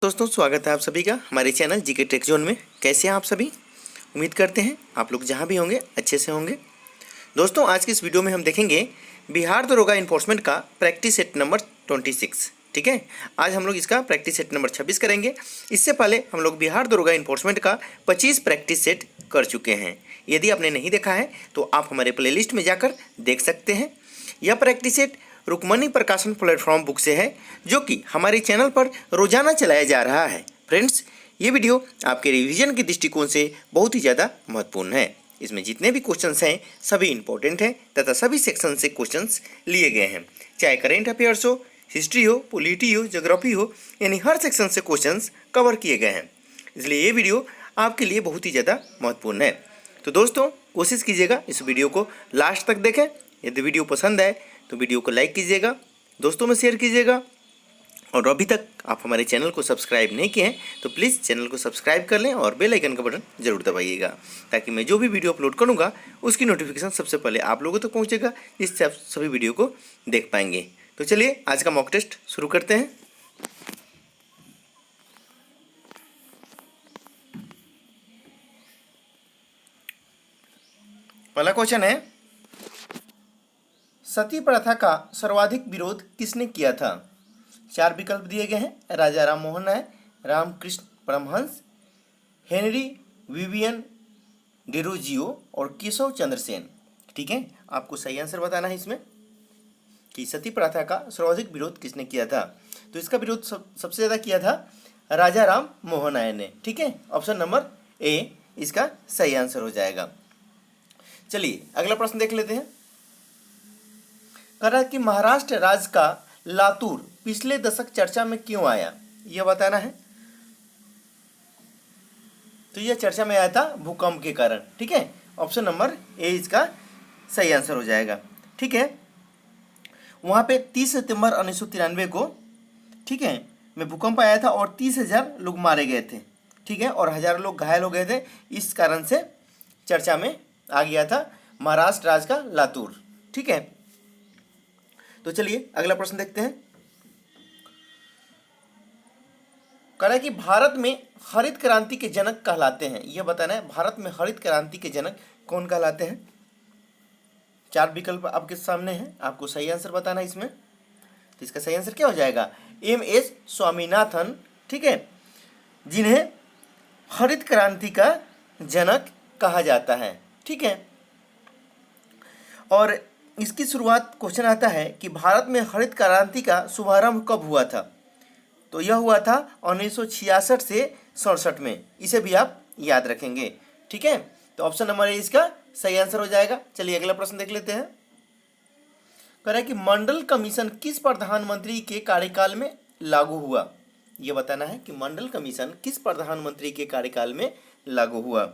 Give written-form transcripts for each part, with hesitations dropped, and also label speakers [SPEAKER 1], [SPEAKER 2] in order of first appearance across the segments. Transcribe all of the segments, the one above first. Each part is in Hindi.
[SPEAKER 1] दोस्तों स्वागत है आप सभी का हमारे चैनल जीके टेक जोन में। कैसे हैं आप सभी? उम्मीद करते हैं आप लोग जहां भी होंगे अच्छे से होंगे। दोस्तों आज की इस वीडियो में हम देखेंगे बिहार दरोगा इन्फोर्समेंट का प्रैक्टिस सेट नंबर 26। ठीक है, आज हम लोग इसका प्रैक्टिस सेट नंबर 26 करेंगे। इससे पहले हम लोग बिहार दरोगा इन्फोर्समेंट का 25 प्रैक्टिस सेट कर चुके हैं। यदि आपने नहीं देखा है तो आप हमारे प्लेलिस्ट में जाकर देख सकते हैं। यह प्रैक्टिस सेट रुक्मणी प्रकाशन प्लेटफॉर्म बुक से है, जो कि हमारे चैनल पर रोजाना चलाया जा रहा है। फ्रेंड्स, ये वीडियो आपके रिवीजन के दृष्टिकोण से बहुत ही ज़्यादा महत्वपूर्ण है। इसमें जितने भी क्वेश्चंस हैं सभी इंपॉर्टेंट हैं तथा सभी सेक्शन से क्वेश्चंस लिए गए हैं, चाहे करेंट अफेयर्स हो, हिस्ट्री हो, पॉलिटी हो, ज्योग्राफी हो, यानी हर सेक्शन से क्वेश्चंस कवर किए गए हैं। इसलिए ये वीडियो आपके लिए बहुत ही ज़्यादा महत्वपूर्ण है। तो दोस्तों कोशिश कीजिएगा इस वीडियो को लास्ट तक देखें। यदि वीडियो पसंद आए तो वीडियो को लाइक कीजिएगा, दोस्तों में शेयर कीजिएगा, और अभी तक आप हमारे चैनल को सब्सक्राइब नहीं किए हैं तो प्लीज़ चैनल को सब्सक्राइब कर लें और बेल आइकन का बटन जरूर दबाइएगा, ताकि मैं जो भी वीडियो अपलोड करूंगा उसकी नोटिफिकेशन सबसे पहले आप लोगों तक पहुंचेगा, जिससे आप सभी वीडियो को देख पाएंगे। तो चलिए आज का मॉक टेस्ट शुरू करते हैं। पहला क्वेश्चन है, सती प्रथा का सर्वाधिक विरोध किसने किया था? चार विकल्प दिए गए हैं, Raja Ram Mohan Roy, Ramakrishna Paramahamsa, Henry Vivian Derozio और केशव चंद्र सेन। ठीक है, आपको सही आंसर बताना है इसमें कि सती प्रथा का सर्वाधिक विरोध किसने किया था। तो इसका विरोध सबसे ज़्यादा किया था राजा राम मोहन राय ने। ठीक है, ऑप्शन नंबर ए इसका सही आंसर हो जाएगा। चलिए अगला प्रश्न देख लेते हैं। कह रहा है कि महाराष्ट्र राज्य का लातूर पिछले दशक चर्चा में क्यों आया, यह बताना है। तो यह चर्चा में आया था भूकंप के कारण। ठीक है, ऑप्शन नंबर ए इसका सही आंसर हो जाएगा। ठीक है, वहां पे 30 सितंबर 1993 को, ठीक है, में भूकंप आया था और 30,000 लोग मारे गए थे। ठीक है, और हजारों लोग घायल हो गए थे। इस कारण से चर्चा में आ गया था महाराष्ट्र राज्य का लातूर। ठीक है, तो चलिए अगला प्रश्न देखते हैं। कह रहा है कि भारत में हरित क्रांति के जनक कहलाते हैं, यह बताना है भारत में हरित क्रांति के जनक कौन कहलाते हैं। चार विकल्प आपके सामने हैं, आपको सही आंसर बताना है इसमें। तो इसका सही आंसर क्या हो जाएगा? एम.एस. स्वामीनाथन। ठीक है, जिन्हें हरित क्रांति का जनक कहा जाता है। ठीक है, और इसकी शुरुआत क्वेश्चन आता है कि भारत में हरित क्रांति का शुभारंभ कब हुआ था। तो यह हुआ था 1966 से 67 में। इसे भी आप याद रखेंगे। ठीक है, तो ऑप्शन नंबर ए इसका सही आंसर हो जाएगा। चलिए अगला प्रश्न देख लेते हैं। कह रहा है कि मंडल कमीशन किस प्रधानमंत्री के कार्यकाल में लागू हुआ, यह बताना है कि मंडल कमीशन किस प्रधानमंत्री के कार्यकाल में लागू हुआ।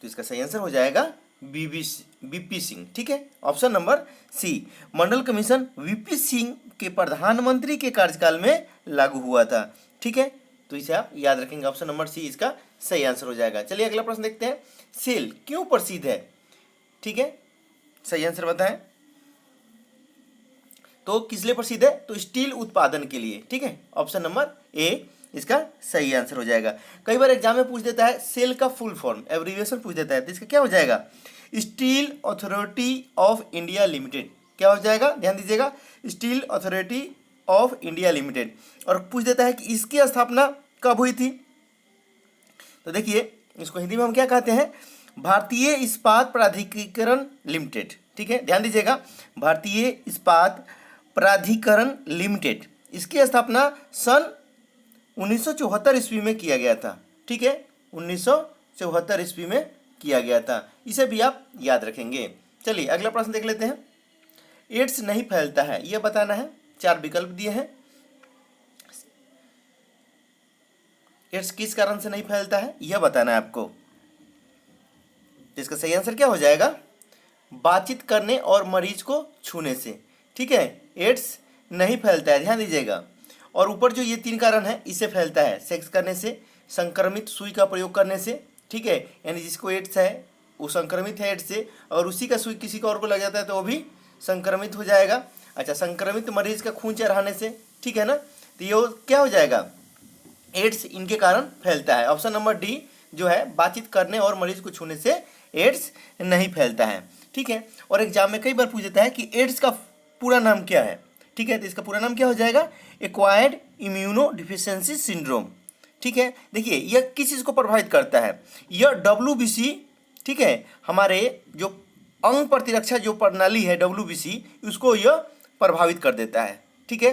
[SPEAKER 1] तो इसका सही आंसर हो जाएगा वीपी सिंह। ठीक है, ऑप्शन नंबर सी, मंडल कमीशन वीपी सिंह के प्रधानमंत्री के कार्यकाल में लागू हुआ था। ठीक है, तो इसे आप याद रखेंगे, ऑप्शन नंबर सी इसका सही आंसर हो जाएगा। चलिए अगला प्रश्न देखते हैं। सेल क्यों प्रसिद्ध है? ठीक है, सही आंसर बताएं। तो किस लिए प्रसिद्ध है? तो स्टील उत्पादन के लिए। ठीक है, ऑप्शन नंबर ए इसका सही आंसर हो जाएगा। कई बार एग्जाम में पूछ देता है सेल का फुल फॉर्म, एब्रीविएशन पूछ देता है, तो इसका क्या हो जाएगा? Steel authority of India limited. क्या हो जाएगा? ध्यान दीजिएगा, steel authority of India limited. और पूछ देता है कि इसकी स्थापना कब हुई थी। तो देखिए, इसको हिंदी में हम क्या कहते हैं? भारतीय इस्पात प्राधिकरण लिमिटेड। ठीक है, ध्यान दीजिएगा, भारतीय इस्पात प्राधिकरण लिमिटेड। इसकी स्थापना सन 1974 ईस्वी में किया गया था। ठीक है, 1974 ईस्वी में किया गया था। इसे भी आप याद रखेंगे। चलिए अगला प्रश्न देख लेते हैं। एड्स नहीं फैलता है, यह बताना है। चार विकल्प दिए हैं। एड्स किस कारण से नहीं फैलता है, यह बताना है आपको। इसका सही आंसर क्या हो जाएगा? बातचीत करने और मरीज को छूने से। ठीक है, एड्स नहीं फैलता है, ध्यान दीजिएगा। और ऊपर जो ये तीन कारण है, इससे फैलता है। सेक्स करने से, संक्रमित सुई का प्रयोग करने से। ठीक है, यानी जिसको एड्स है वो संक्रमित है एड्स से, और उसी का सुई किसी को और को लग जाता है तो वो भी संक्रमित हो जाएगा। अच्छा, संक्रमित मरीज का खून चढ़ाने से। ठीक है ना, तो ये क्या हो जाएगा, एड्स इनके कारण फैलता है। ऑप्शन नंबर डी जो है, बातचीत करने और मरीज को छूने से एड्स नहीं फैलता है। ठीक है, और एग्जाम में कई बार पूछ देता है कि एड्स का पूरा नाम क्या है। ठीक है, तो इसका पूरा नाम क्या हो जाएगा, एक्वायर्ड इम्यूनो डिफिशियंसी सिंड्रोम। ठीक है, देखिए यह किस चीज़ को प्रभावित करता है, यह WBC, ठीक है, हमारे जो अंग प्रतिरक्षा जो प्रणाली है WBC, उसको यह प्रभावित कर देता है। ठीक है,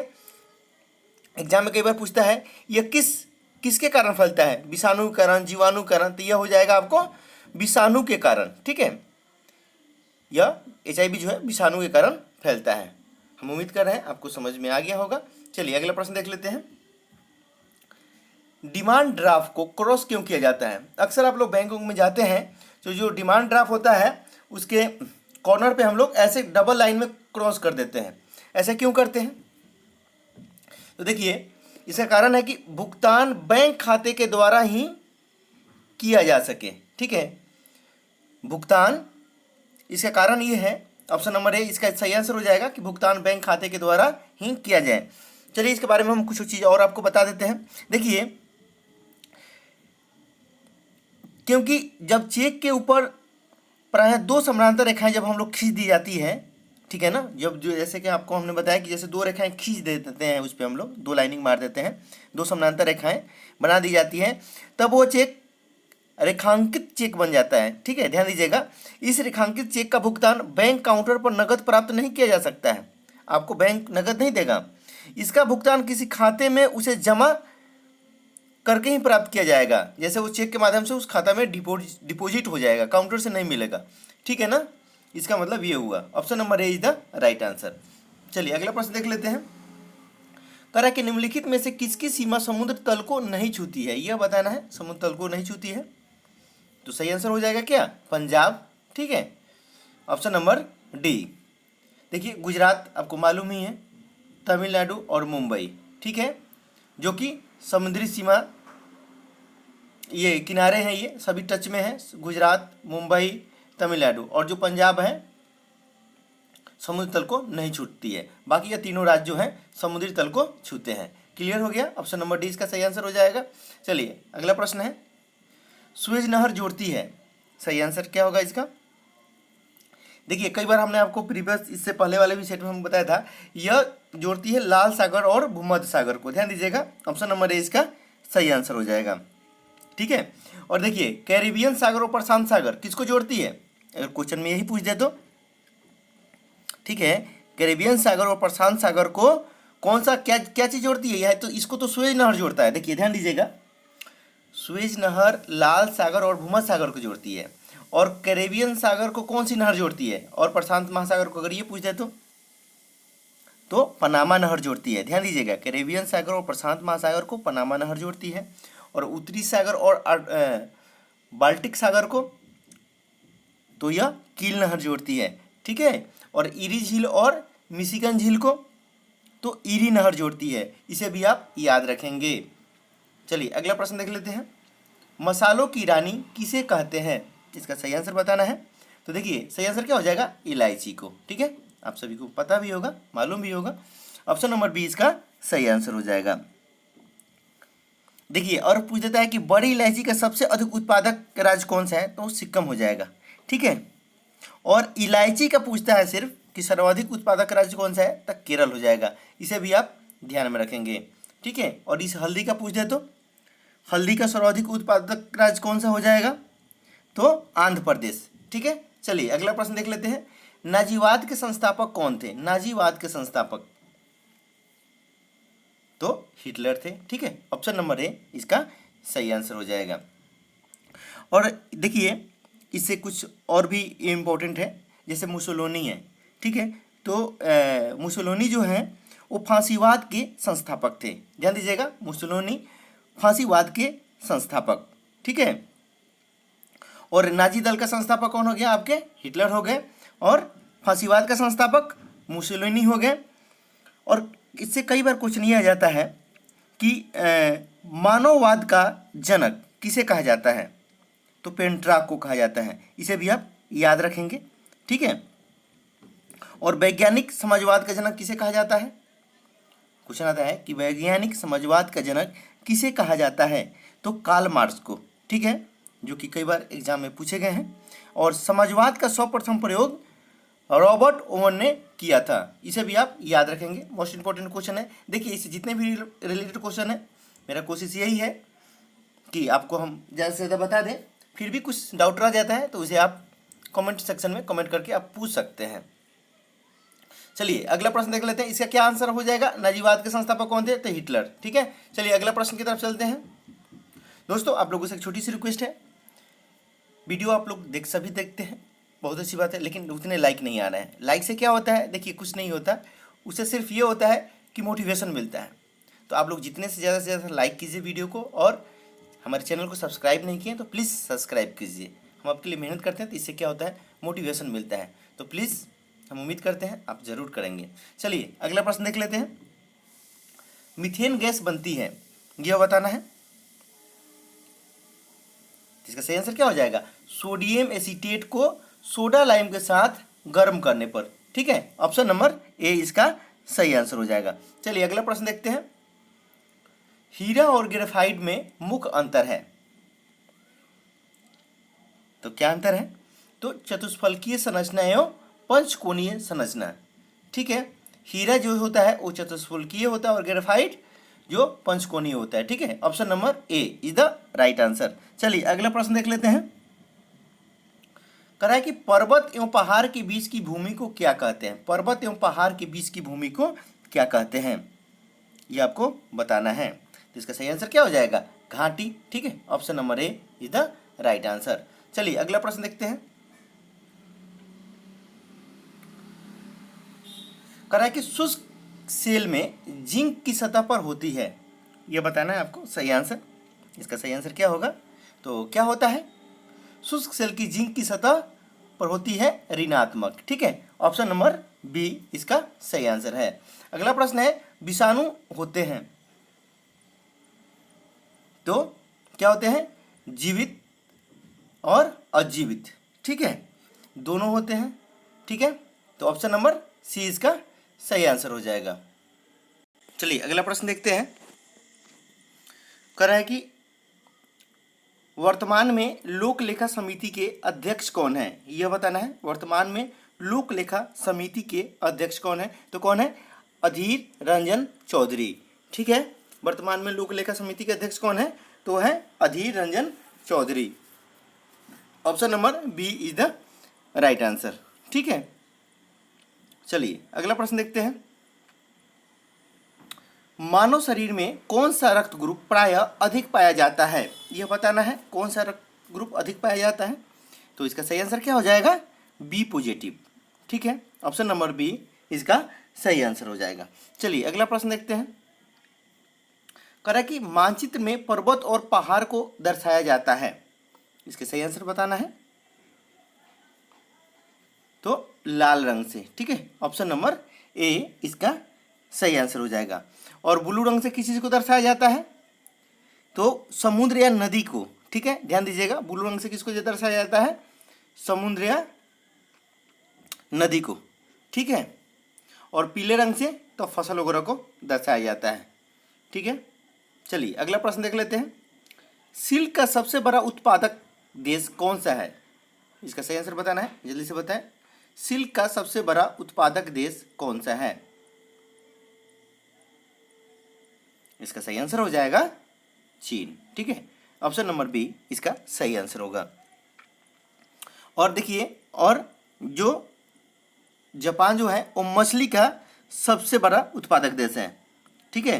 [SPEAKER 1] एग्जाम में कई बार पूछता है यह किसके कारण फैलता है, विषाणु के कारण, जीवाणु के कारण, तो यह हो जाएगा आपको विषाणु के कारण। ठीक है, यह HIV जो है विषाणु के कारण फैलता है। हम उम्मीद कर रहे हैं आपको समझ में आ गया होगा। चलिए अगला प्रश्न देख लेते हैं। डिमांड ड्राफ्ट को क्रॉस क्यों किया जाता है। अक्सर आप लोग बैंकों में जाते हैं तो जो डिमांड ड्राफ्ट होता है उसके कॉर्नर पे हम लोग ऐसे डबल लाइन में क्रॉस कर देते हैं। ऐसा क्यों करते हैं, तो देखिए इसका कारण है कि भुगतान बैंक खाते के द्वारा ही किया जा सके। ठीक है, भुगतान, इसका कारण ये है, ऑप्शन नंबर ए इसका सही आंसर हो जाएगा कि भुगतान बैंक खाते के द्वारा ही किया जाए। चलिए इसके बारे में हम कुछ चीज़ और आपको बता देते हैं। देखिए, क्योंकि जब चेक के ऊपर प्रायः 2 समानांतर रेखाएं जब हम लोग खींच दी जाती है, ठीक है ना, जब जो जैसे कि आपको हमने बताया कि जैसे 2 रेखाएं खींच दे देते हैं, उस पर हम लोग 2 लाइनिंग मार देते हैं, 2 समानांतर रेखाएं बना दी जाती हैं, तब वो चेक रेखांकित चेक बन जाता है। ठीक है, ध्यान दीजिएगा, इस रेखांकित चेक का भुगतान बैंक काउंटर पर नकद प्राप्त नहीं किया जा सकता है। आपको बैंक नकद नहीं देगा, इसका भुगतान किसी खाते में उसे जमा करके ही प्राप्त किया जाएगा। जैसे वो चेक के माध्यम से उस खाता में डिपॉजिट हो जाएगा, काउंटर से नहीं मिलेगा। ठीक है ना, इसका मतलब ये हुआ, option number A is the right answer. चलिए अगला प्रश्न देख लेते हैं। करा कि निम्नलिखित में से किसकी सीमा समुद्र तल को नहीं छूती है, यह बताना है, समुद्र तल को नहीं छूती है, तो सही आंसर हो जाएगा क्या, पंजाब। ठीक है, ऑप्शन नंबर डी। देखिए गुजरात आपको मालूम ही है, तमिलनाडु और मुंबई, ठीक है, जो कि समुद्री सीमा, ये किनारे हैं, ये सभी टच में है, गुजरात, मुंबई, तमिलनाडु, और जो पंजाब है समुद्र तल को नहीं छूटती है। बाकी ये तीनों राज्य जो हैं समुद्री तल को छूते हैं। क्लियर हो गया, ऑप्शन नंबर डी इसका सही आंसर हो जाएगा। चलिए अगला प्रश्न है, सुएज नहर जोड़ती है, सही आंसर क्या होगा इसका। देखिए कई बार हमने आपको प्रीवियस, इससे पहले वाले भी सेट में हम बताया था, यह जोड़ती है लाल सागर और भूमध्य सागर को। ध्यान दीजिएगा, ऑप्शन नंबर ए इसका सही आंसर हो जाएगा। ठीक है, और देखिए कैरिबियन सागर और प्रशांत सागर किसको जोड़ती है, अगर क्वेश्चन में यही पूछ दे तो। ठीक है, कैरिबियन सागर और प्रशांत सागर को कौन सा क्या चीज़ जोड़ती है, यह तो इसको तो सुएज नहर जोड़ता है। देखिए ध्यान दीजिएगा, सुएज नहर लाल सागर और भूमध्य सागर को जोड़ती है, और कैरेबियन सागर को कौन सी नहर जोड़ती है, और प्रशांत महासागर को अगर ये पूछ दे तो पनामा नहर जोड़ती है। ध्यान दीजिएगा, कैरेबियन सागर और प्रशांत महासागर को पनामा नहर जोड़ती है, और उत्तरी सागर और बाल्टिक सागर को तो यह कील नहर जोड़ती है। ठीक है, और ईरी झील और मिशिगन झील को तो ईरी नहर जोड़ती है, इसे भी आप याद रखेंगे। चलिए अगला प्रश्न देख लेते हैं, मसालों की रानी किसे कहते हैं, इसका सही आंसर बताना है। तो देखिए सही आंसर क्या हो जाएगा, इलायची को। ठीक है, आप सभी को पता भी होगा, मालूम भी होगा, ऑप्शन नंबर बी इसका सही आंसर हो जाएगा। देखिए और पूछ देता है कि बड़ी इलायची का सबसे अधिक उत्पादक राज्य कौन सा है, तो सिक्किम हो जाएगा। ठीक है, और इलायची का पूछता है सिर्फ कि सर्वाधिक उत्पादक राज्य कौन सा है, तो केरल हो जाएगा, इसे भी आप ध्यान में रखेंगे। ठीक है, और इस हल्दी का पूछ दे तो हल्दी का सर्वाधिक उत्पादक राज्य कौन सा हो जाएगा, तो आंध्र प्रदेश। ठीक है, चलिए अगला प्रश्न देख लेते हैं, नाजीवाद के संस्थापक कौन थे, नाजीवाद के संस्थापक तो हिटलर थे। ठीक है, ऑप्शन नंबर ए इसका सही आंसर हो जाएगा। और देखिए इससे कुछ और भी इम्पोर्टेंट है, जैसे मुसोलिनी है। ठीक है, तो मुसोलिनी जो है वो फांसीवाद के संस्थापक थे। ध्यान दीजिएगा, मुसोलिनी फांसीवाद के संस्थापक। ठीक है, और नाजी दल का संस्थापक कौन हो गया, आपके हिटलर हो गए, और फांसीवाद का संस्थापक मुसोलिनी हो गए। और इससे कई बार क्वेश्चन ये आ जाता है कि मानववाद का जनक किसे कहा जाता है, तो पेंट्राक को कहा जाता है, इसे भी आप याद रखेंगे। ठीक है, और वैज्ञानिक समाजवाद का जनक किसे कहा जाता है, क्वेश्चन आता है कि वैज्ञानिक समाजवाद का जनक किसे कहा जाता है, तो कार्ल मार्क्स को, ठीक है, जो कि कई बार एग्जाम में पूछे गए हैं। और समाजवाद का सर्वप्रथम प्रयोग रॉबर्ट ओवन ने किया था, इसे भी आप याद रखेंगे, मोस्ट इंपॉर्टेंट क्वेश्चन है। देखिए इससे जितने भी रिलेटेड क्वेश्चन है, मेरा कोशिश यही है कि आपको हम ज़्यादा से ज़्यादा बता दें। फिर भी कुछ डाउट रह जाता है तो उसे आप कमेंट सेक्शन में कमेंट करके आप पूछ सकते हैं। चलिए अगला प्रश्न देख लेते हैं, इसका क्या आंसर हो जाएगा। नाजीवाद के संस्थापक कौन थे, तो हिटलर, ठीक है। चलिए अगला प्रश्न की तरफ चलते हैं। दोस्तों आप लोगों से एक छोटी सी रिक्वेस्ट है, वीडियो आप लोग सभी देखते हैं, बहुत अच्छी बात है, लेकिन उतने लाइक नहीं आ रहे हैं। लाइक से क्या होता है, देखिए कुछ नहीं होता, उससे सिर्फ ये होता है कि मोटिवेशन मिलता है। तो आप लोग जितने से ज़्यादा लाइक कीजिए वीडियो को, और हमारे चैनल को सब्सक्राइब नहीं किए तो प्लीज़ सब्सक्राइब कीजिए। हम आपके लिए मेहनत करते हैं, तो इससे क्या होता है, मोटिवेशन मिलता है। तो प्लीज़ हम उम्मीद करते हैं आप ज़रूर करेंगे। चलिए अगला प्रश्न देख लेते हैं। मीथेन गैस बनती है, यह बताना है। इसका सही आंसर क्या हो जाएगा, सोडियम एसीटेट को सोडा लाइम के साथ गर्म करने पर, ठीक है। ऑप्शन नंबर ए इसका सही आंसर हो जाएगा। चलिए अगला प्रश्न देखते हैं। हीरा और ग्रेफाइट में मुख्य अंतर है, तो क्या अंतर है, तो चतुष्फलकीय संरचना एवं पंचकोणीय संरचना, ठीक है। हीरा जो होता है वो चतुष्फलकीय होता है और ग्रेफाइट जो पंचकोणीय होता है, ठीक है। Option number A is the right answer. चलिए अगला प्रश्न देख लेते हैं। कह रहा है कि पर्वत एवं पहाड़ के बीच की भूमि को क्या कहते हैं। पर्वत एवं पहाड़ के बीच की भूमि को क्या कहते हैं, ये आपको बताना है। तो इसका सही आंसर क्या हो जाएगा, घाटी, ठीक है। Option number A is the right answer. चलिए अगला प्रश्न देखते हैं। कह रहा है कि शुष्क सेल में जिंक की सतह पर होती है, यह बताना है आपको सही आंसर। इसका सही आंसर क्या होगा, तो क्या होता है, शुष्क सेल की जिंक की सतह पर होती है ऋणात्मक, ठीक है। ऑप्शन नंबर बी इसका सही आंसर है। अगला प्रश्न है, विषाणु होते हैं तो क्या होते हैं, जीवित और अजीवित, ठीक है, दोनों होते हैं, ठीक है। तो ऑप्शन नंबर सी इसका सही आंसर हो जाएगा। चलिए अगला प्रश्न देखते हैं। कह रहा है कि वर्तमान में लोक लेखा समिति के अध्यक्ष कौन है, यह बताना है। वर्तमान में लोक लेखा समिति के अध्यक्ष कौन है, तो कौन है, अधीर रंजन चौधरी, ठीक है। वर्तमान में लोक लेखा समिति के अध्यक्ष कौन है, तो है Adhir Ranjan Chowdhury. Option number B is the right answer, ठीक है। चलिए अगला प्रश्न देखते हैं। मानव शरीर में कौन सा रक्त ग्रुप प्रायः अधिक पाया जाता है, यह बताना है। कौन सा रक्त ग्रुप अधिक पाया जाता है, तो इसका सही आंसर क्या हो जाएगा, बी पॉजिटिव, ठीक है। ऑप्शन नंबर बी इसका सही आंसर हो जाएगा। चलिए अगला प्रश्न देखते हैं। कह रहा है कि मानचित्र में पर्वत और पहाड़ को दर्शाया जाता है, इसके सही आंसर बताना है। तो लाल रंग से, ठीक है। ऑप्शन नंबर ए इसका सही आंसर हो जाएगा। और ब्लू रंग से किस चीज़ को दर्शाया जाता है, तो समुद्र या नदी को, ठीक है। ध्यान दीजिएगा, ब्लू रंग से किसको दर्शाया जाता है, समुद्र या नदी को, ठीक है। और पीले रंग से तो फसल वगैरह को दर्शाया जाता है, ठीक है। चलिए अगला प्रश्न देख लेते हैं। सिल्क का सबसे बड़ा उत्पादक देश कौन सा है, इसका सही आंसर बताना है, जल्दी से बताएं। सिल्क का सबसे बड़ा उत्पादक देश कौन सा है, इसका सही आंसर हो जाएगा चीन, ठीक है। ऑप्शन नंबर बी इसका सही आंसर होगा। और देखिए, और जो जापान जो है वो मछली का सबसे बड़ा उत्पादक देश है, ठीक है।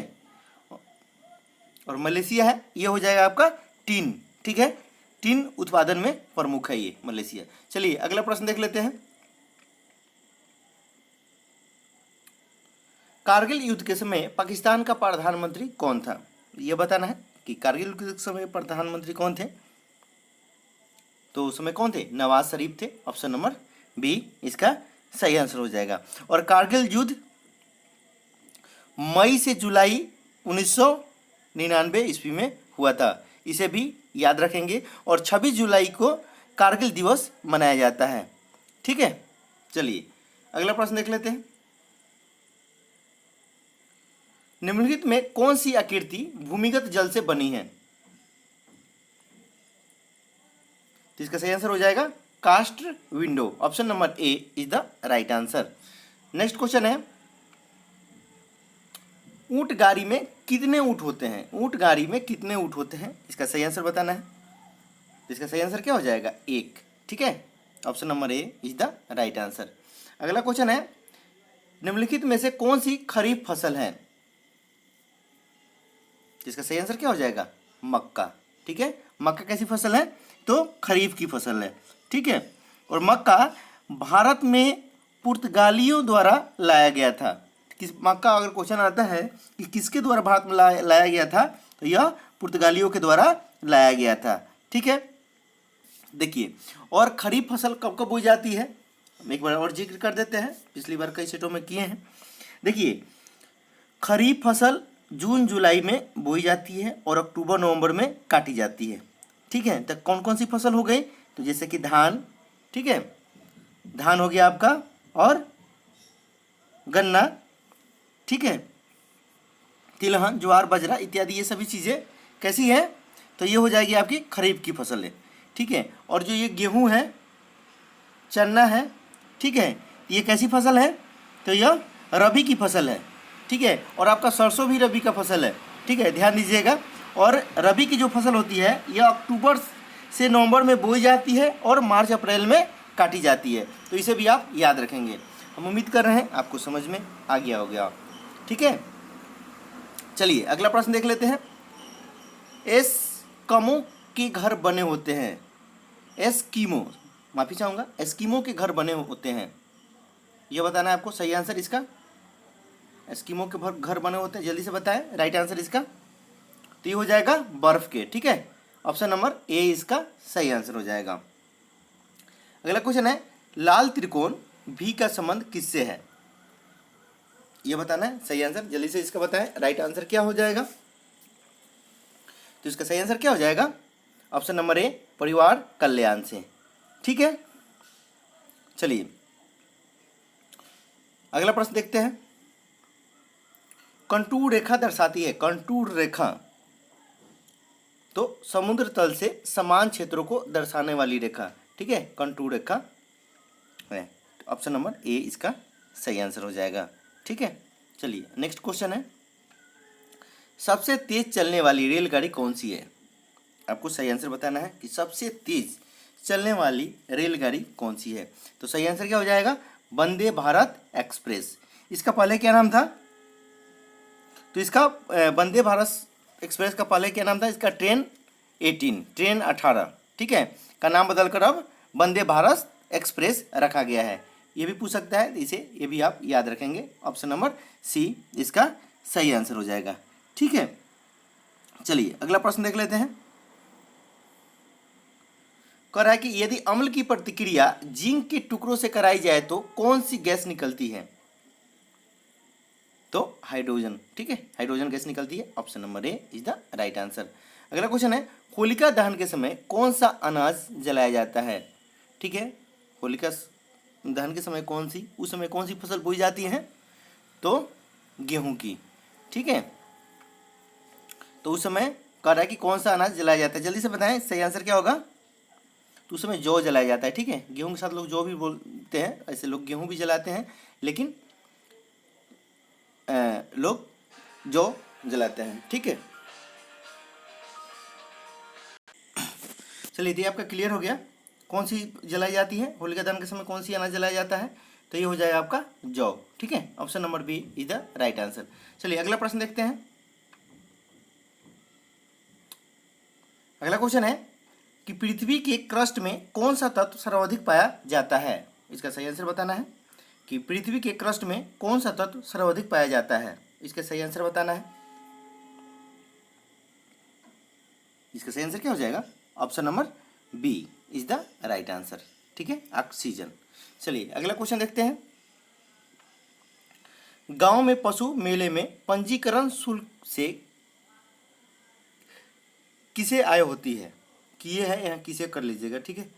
[SPEAKER 1] और मलेशिया है, ये हो जाएगा आपका टीन, ठीक है। टीन उत्पादन में प्रमुख है ये मलेशिया। चलिए अगला प्रश्न देख लेते हैं। कारगिल युद्ध के समय पाकिस्तान का प्रधानमंत्री कौन था, यह बताना है कि कारगिल युद्ध के समय प्रधानमंत्री कौन थे, तो उस समय कौन थे, नवाज शरीफ थे। ऑप्शन नंबर बी इसका सही आंसर हो जाएगा। और कारगिल युद्ध मई से जुलाई 1999 ईस्वी में हुआ था, इसे भी याद रखेंगे। और 26 जुलाई को कारगिल दिवस मनाया जाता है, ठीक है। चलिए अगला प्रश्न देख लेते हैं। निम्नलिखित में कौन सी आकृति भूमिगत जल से बनी है? तो इसका सही आंसर हो जाएगा कास्ट विंडो। Option number A is the right answer. Next question है, ऊंट गाड़ी में कितने ऊंट होते हैं? ऊंट गाड़ी में कितने ऊंट होते हैं? इसका सही आंसर बताना है। तो इसका सही आंसर क्या हो जाएगा? एक। ठीक है, option number A is the right answer. अगला क्वेश्चन है, निम्नलिखित में से कौन सी खरीफ फसल है? इसका सही आंसर क्या हो जाएगा? मक्का। ठीक है, मक्का कैसी फसल है? तो खरीफ की फसल है। ठीक है, और मक्का भारत में पुर्तगालियों द्वारा लाया गया था। किस मक्का अगर क्वेश्चन आता है कि किसके द्वारा भारत में लाया गया था, तो यह पुर्तगालियों के द्वारा लाया गया था। ठीक है, देखिए, और खरीफ फसल कब कब बोई जाती है? हम एक बार और जिक्र कर देते हैं, पिछली बार कई सेटों में किए हैं। देखिए, खरीफ फसल जून जुलाई में बोई जाती है और अक्टूबर नवंबर में काटी जाती है। ठीक है, तो कौन कौन सी फसल हो गई? तो जैसे कि धान, ठीक है, धान हो गया आपका, और गन्ना, ठीक है, तिलहन, ज्वार, बाजरा इत्यादि, ये सभी चीज़ें कैसी है? तो ये हो जाएगी आपकी खरीफ की फसल है। ठीक है, और जो ये गेहूं है, चना है, ठीक है, ये कैसी फसल है? तो यह रबी की फसल है। ठीक है, और आपका सरसों भी रबी का फसल है। ठीक है, ध्यान दीजिएगा। और रबी की जो फसल होती है यह अक्टूबर से नवंबर में बोई जाती है और मार्च अप्रैल में काटी जाती है। तो इसे भी आप याद रखेंगे। हम उम्मीद कर रहे हैं आपको समझ में आ गया होगा। ठीक है, चलिए अगला प्रश्न देख लेते हैं। एस्किमो के घर बने होते हैं। एस्किमो, माफी चाहूँगा, एस्किमो के घर बने होते हैं, यह बताना है आपको सही आंसर इसका। एस्किमो के घर बने होते हैं, जल्दी से बताएं राइट आंसर इसका। तो ये हो जाएगा बर्फ के। ठीक है, ऑप्शन नंबर ए इसका सही आंसर हो जाएगा। अगला क्वेश्चन है, लाल त्रिकोण भी का संबंध किससे है? ये बताना है सही आंसर, जल्दी से इसका बताएं राइट आंसर क्या हो जाएगा। तो इसका सही आंसर क्या हो जाएगा? ऑप्शन नंबर ए परिवार कल्याण से। ठीक है, चलिए अगला प्रश्न देखते हैं। कंटूर रेखा दर्शाती है, कंटूर रेखा तो समुद्र तल से समान क्षेत्रों को दर्शाने वाली रेखा। ठीक है, कंटूर रेखा है। ऑप्शन नंबर ए इसका सही आंसर हो जाएगा। ठीक है, चलिए नेक्स्ट क्वेश्चन है, सबसे तेज चलने वाली रेलगाड़ी कौन सी है? आपको सही आंसर बताना है कि सबसे तेज चलने वाली रेलगाड़ी कौन सी है। तो सही आंसर क्या हो जाएगा? वंदे भारत एक्सप्रेस। इसका पहले क्या नाम था? तो इसका वंदे भारत एक्सप्रेस का पहले क्या नाम था? इसका ट्रेन 18 ठीक है, का नाम बदलकर अब वंदे भारत एक्सप्रेस रखा गया है। ये भी पूछ सकता है, इसे ये भी आप याद रखेंगे। ऑप्शन नंबर सी इसका सही आंसर हो जाएगा। ठीक है, चलिए अगला प्रश्न देख लेते हैं। कह रहा है कि यदि अम्ल की प्रतिक्रिया जिंक के टुकड़ों से कराई जाए तो कौन सी गैस निकलती है? तो हाइड्रोजन। ठीक है, हाइड्रोजन गैस निकलती है। Option number A is the right answer. अगला क्वेश्चन है, होलिका दहन के समय कौन सा अनाज जलाया जाता है? ठीक है, होलिका दहन के समय उस समय कौन सी फसल बोई जाती है? तो गेहूं की। ठीक है, तो उस समय कह रहा है कि कौन सा अनाज जलाया जाता है, जल्दी से बताएं सही आंसर क्या होगा। तो उस समय जौ जलाया जाता है। ठीक है, गेहूं के साथ लोग जौ भी बोलते हैं, ऐसे लोग गेहूं भी जलाते हैं, लेकिन लोग जौ जलाते हैं। ठीक है, चलिए ये आपका क्लियर हो गया, कौन सी जलाई जाती है होलिका दहन के समय, कौन सी अनाज जलाया जाता है? तो ये हो जाएगा आपका जौ। ठीक है, option number B is the right answer. चलिए अगला प्रश्न देखते हैं। अगला क्वेश्चन है कि पृथ्वी के क्रस्ट में कौन सा तत्व सर्वाधिक पाया जाता है? इसका सही आंसर बताना है कि पृथ्वी के क्रस्ट में कौन सा तत्व सर्वाधिक पाया जाता है। इसका सही आंसर बताना है। इसका सही आंसर क्या हो जाएगा? Option number B is the right answer. ठीक है, ऑक्सीजन। चलिए अगला क्वेश्चन देखते हैं। गांव में पशु मेले में पंजीकरण शुल्क से किसे आय होती है? किए है यहाँ किसे कर लीजिएगा। ठीक है,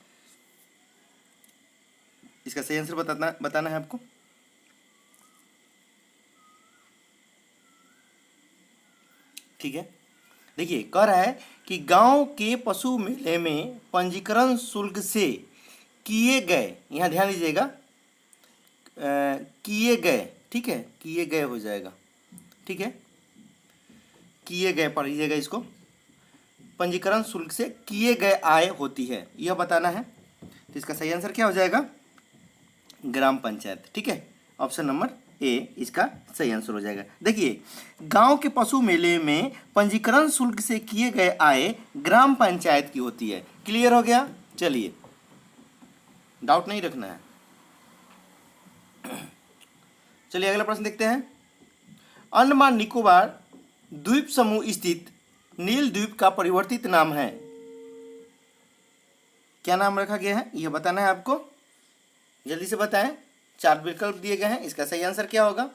[SPEAKER 1] इसका सही आंसर बताना है आपको। ठीक है, देखिए कह रहा है कि गांव के पशु मेले में पंजीकरण शुल्क से किए गए, यहाँ ध्यान दीजिएगा, किए गए, ठीक है, किए गए हो जाएगा, ठीक है, किए गए पढ़ लीजिएगा इसको, पंजीकरण शुल्क से किए गए आय होती है, यह बताना है। तो इसका सही आंसर क्या हो जाएगा? ग्राम पंचायत, ठीक है, ऑप्शन नंबर ए इसका सही आंसर हो जाएगा। देखिए गांव के पशु मेले में पंजीकरण शुल्क से किए गए आय ग्राम पंचायत की होती है। क्लियर हो गया? चलिए, डाउट नहीं रखना है। चलिए अगला प्रश्न देखते हैं। अंडमान निकोबार द्वीप समूह स्थित नील द्वीप का परिवर्तित नाम है, क्या नाम रखा गया है यह बताना है आपको, जल्दी से बताएं। 4 विकल्प दिए गए हैं, इसका सही आंसर क्या होगा?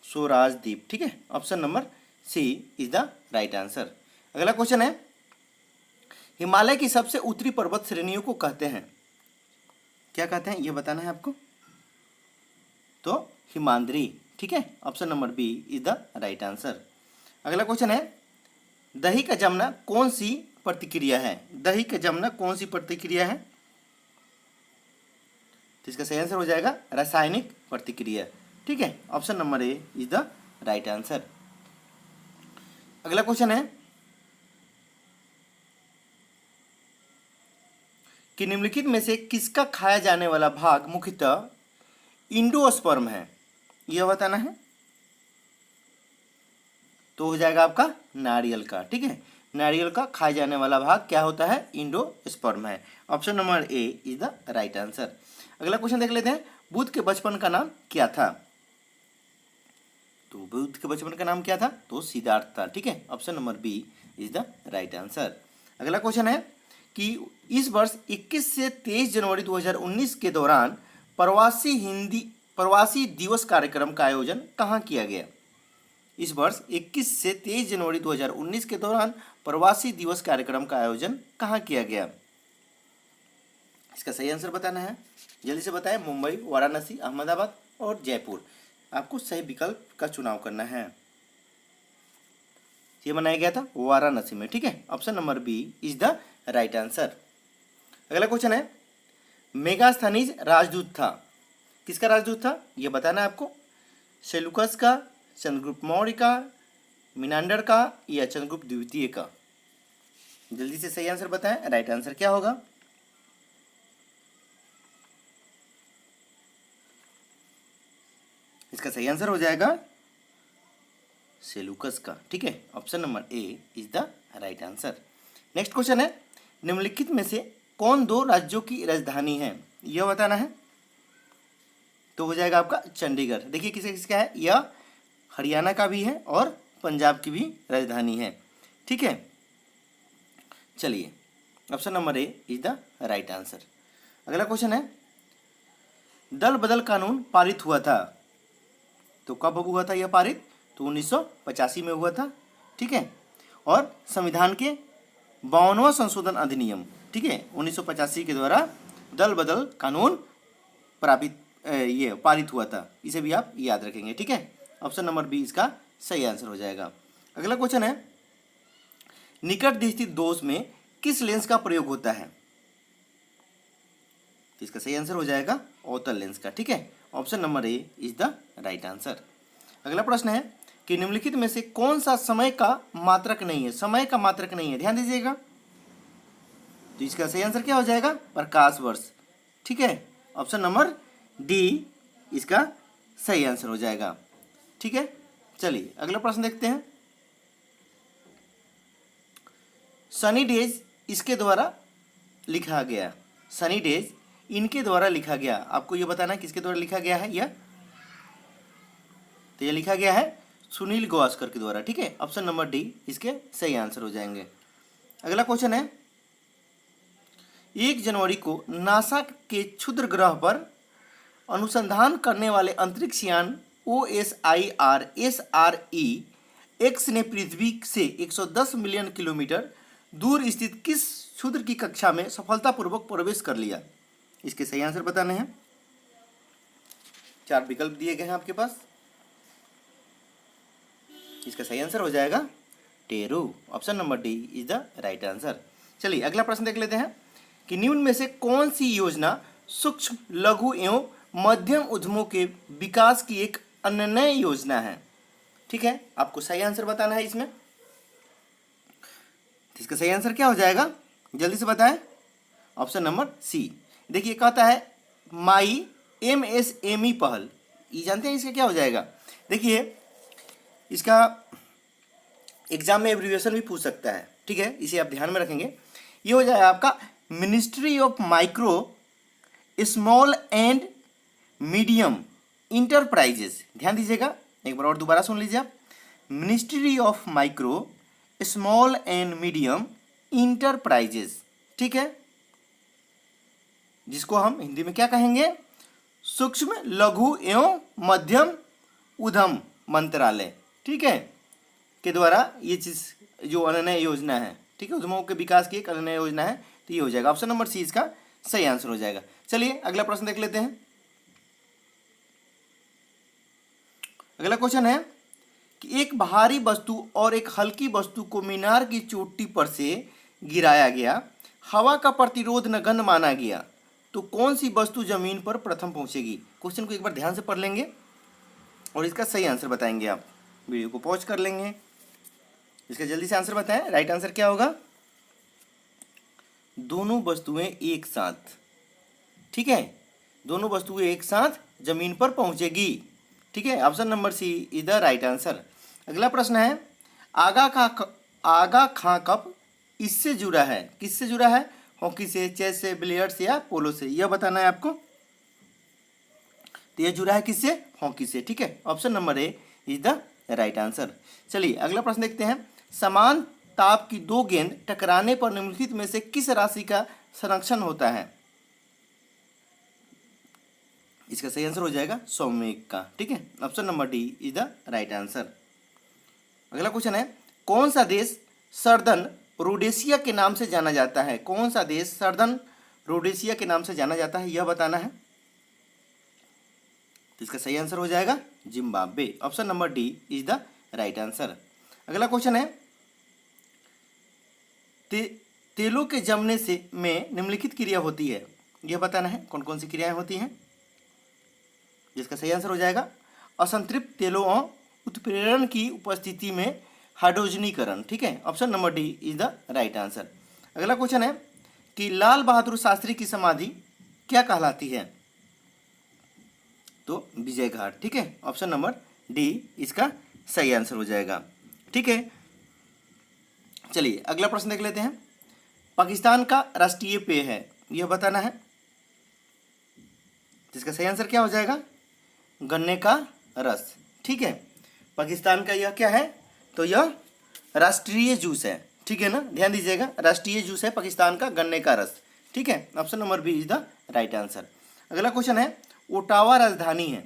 [SPEAKER 1] स्वराज द्वीप, ठीक है, option number C is the right answer. अगला क्वेश्चन है, हिमालय की सबसे उत्तरी पर्वत श्रेणियों को कहते हैं, क्या कहते हैं यह बताना है आपको। तो हिमाद्री, ठीक है, option number B is the right answer. अगला क्वेश्चन है, दही का जमना कौन सी प्रतिक्रिया है? दही का जमना कौन सी प्रतिक्रिया है? तो इसका सही आंसर हो जाएगा रासायनिक प्रतिक्रिया, ठीक है, option number A is the right answer. अगला क्वेश्चन है कि निम्नलिखित में से किसका खाया जाने वाला भाग मुख्यतः इंडोस्पर्म है, यह बताना है। तो हो जाएगा आपका नारियल का, ठीक है, नारियल का खाया जाने वाला भाग क्या होता है? इंडोस्पर्म है, option number A is the right answer. अगला क्वेश्चन देख लेते हैं, बुद्ध के बचपन का नाम क्या था? तो बुद्ध के बचपन का नाम क्या था? तो सिद्धार्थ था, ठीक है, option number B is the right answer. अगला क्वेश्चन है कि इस वर्ष 21 से 23 जनवरी 2019 के दौरान प्रवासी दिवस कार्यक्रम का आयोजन कहाँ किया गया? इस वर्ष 21 से 23 जनवरी 2019 के दौरान प्रवासी दिवस कार्यक्रम का आयोजन कहाँ किया गया? इसका सही आंसर बताना है, जल्दी से बताएं। मुंबई, वाराणसी, अहमदाबाद और जयपुर, आपको सही विकल्प का चुनाव करना है। ये बनाया गया था वाराणसी में, ठीक है, option number B is the right answer. अगला क्वेश्चन है, मेगास्थनीज राजदूत था, किसका राजदूत था यह बताना है आपको। सेलुकस का, चंद्रगुप्त मौर्य का, मिनांडर का या चंद्रगुप्त द्वितीय का? जल्दी से सही आंसर बताएं, राइट आंसर क्या होगा? इसका सही आंसर हो जाएगा सेलुकस का, ठीक है, option number A is the right answer. Next question है, निम्नलिखित में से कौन 2 राज्यों की राजधानी है, यह बताना है। तो हो जाएगा आपका चंडीगढ़। देखिए किसे किसका है, यह हरियाणा का भी है और पंजाब की भी राजधानी है, ठीक है। चलिए, option number A is the right answer. अगला क्वेश्चन है, दल बदल कानून पारित हुआ था, तो कब हुआ था यह पारित? तो 1985 में हुआ था, ठीक है, और संविधान के 52वां संशोधन अधिनियम, ठीक है, 1985 के द्वारा दल बदल कानून पारित हुआ था, इसे भी आप याद रखेंगे, ठीक है, ऑप्शन नंबर बी इसका सही आंसर हो जाएगा। अगला क्वेश्चन है, निकट दृष्टि दोष में किस लेंस का प्रयोग होता है? तो इसका सही आंसर हो जाएगा अवतल लेंस का, ठीक है, option number A is the right answer. अगला प्रश्न है कि निम्नलिखित में से कौन सा समय का मात्रक नहीं है? समय का मात्रक नहीं है, ध्यान दीजिएगा। तो इसका सही आंसर क्या हो जाएगा? प्रकाश वर्ष, ठीक है, ऑप्शन नंबर डी इसका सही आंसर हो जाएगा, ठीक है। चलिए अगला प्रश्न देखते हैं, सनी डेज इसके द्वारा लिखा गया, सनी डेज इनके द्वारा लिखा गया, आपको यह बताना है किसके द्वारा लिखा गया है यह? तो यह लिखा गया है सुनील गावस्कर के द्वारा, ठीक है, ऑप्शन नंबर डी इसके सही आंसर हो जाएंगे। अगला क्वेश्चन है, 1 जनवरी को नासा के क्षुद्र ग्रह पर अनुसंधान करने वाले अंतरिक्ष यान OSIR SRE-X ने पृथ्वी से 110 मिलियन किलोमीटर दूर स्थित किस क्षुद्र की कक्षा में सफलतापूर्वक प्रवेश कर लिया? इसके सही आंसर बताने हैं। 4 विकल्प दिए गए हैं आपके पास। इसका सही आंसर हो जाएगा टेरू। Option number D is the right answer. चलिए अगला प्रश्न देख लेते हैं कि निम्न में से कौन सी योजना सूक्ष्म लघु एवं मध्यम उद्यमों के विकास की एक अन्य योजना है। ठीक है, आपको सही आंसर बताना है इसमें। इसका सही आंसर क्या हो जाएगा, जल्दी से बताएं। Option number C. देखिए कहता है माई MSME पहल, ये जानते हैं इसका क्या हो जाएगा। देखिए इसका एग्जाम में एब्रीविएशन भी पूछ सकता है, ठीक है, इसे आप ध्यान में रखेंगे। ये हो जाएगा आपका ministry of micro small and medium enterprises. ध्यान दीजिएगा, एक बार और दोबारा सुन लीजिए आप। Ministry of micro small and medium enterprises, ठीक है, जिसको हम हिंदी में क्या कहेंगे, सूक्ष्म लघु एवं मध्यम उद्यम मंत्रालय, ठीक है, के द्वारा ये चीज जो अन्य योजना है, ठीक है, उद्यमों के विकास की एक अन्य योजना है, तो ये हो जाएगा ऑप्शन नंबर सी इसका सही आंसर हो जाएगा। चलिए अगला प्रश्न देख लेते हैं। अगला क्वेश्चन है कि एक भारी वस्तु और एक हल्की वस्तु को मीनार की चोटी पर से गिराया गया, हवा का प्रतिरोध नगण्य माना गया, तो कौन सी वस्तु जमीन पर प्रथम पहुंचेगी। क्वेश्चन को एक बार ध्यान से पढ़ लेंगे और इसका सही आंसर बताएंगे आप। वीडियो को पॉज कर लेंगे, इसका जल्दी से आंसर बताएं। राइट आंसर क्या होगा, दोनों वस्तुएं एक साथ, ठीक है, दोनों वस्तुएं एक साथ जमीन पर पहुंचेगी, ठीक है, option number C is the right answer. अगला प्रश्न है आगा खां कप इससे जुड़ा है, किससे जुड़ा है, हॉकी से, चेस से, बिलियर्ड्स या पोलो से, यह बताना है आपको। तो यह जुड़ा है किससे, हॉकी से, ठीक है, option number A is the right answer. चलिए अगला प्रश्न देखते हैं। समान ताप की दो गेंद टकराने पर निम्नलिखित में से किस राशि का संरक्षण होता है। इसका सही आंसर हो जाएगा संवेग का, ठीक है, option number D is the right answer. अगला क्वेश्चन है कौन सा देश सर्दन रोडेशिया के नाम से जाना जाता है, कौन सा देश सर्दन रोडेशिया के नाम से जाना जाता है, यह बताना है। तो इसका सही आंसर हो जाएगा Zimbabwe, option number D is the right answer. अगला क्वेश्चन है तेलों के जमने से में निम्नलिखित क्रिया होती है, यह बताना है कौन कौन सी क्रियाएं होती हैं। जिसका सही आंसर हो जाएगा असंतृप्त तेलों और उत्प्रेरण की उपस्थिति में हाइड्रोजनीकरण, ठीक है, option number D is the right answer. अगला क्वेश्चन है कि लाल बहादुर शास्त्री की समाधि क्या कहलाती है, तो विजय घाट, ठीक है, ऑप्शन नंबर डी इसका सही आंसर हो जाएगा, ठीक है। चलिए अगला प्रश्न देख लेते हैं। पाकिस्तान का राष्ट्रीय पेय है, यह बताना है। जिसका सही आंसर क्या हो जाएगा, गन्ने का रस, ठीक है, पाकिस्तान का यह क्या है, तो यह राष्ट्रीय जूस है, ठीक है ना, ध्यान दीजिएगा, राष्ट्रीय जूस है पाकिस्तान का गन्ने का रस, ठीक है, option number B is the right answer. अगला क्वेश्चन है ओटावा राजधानी है,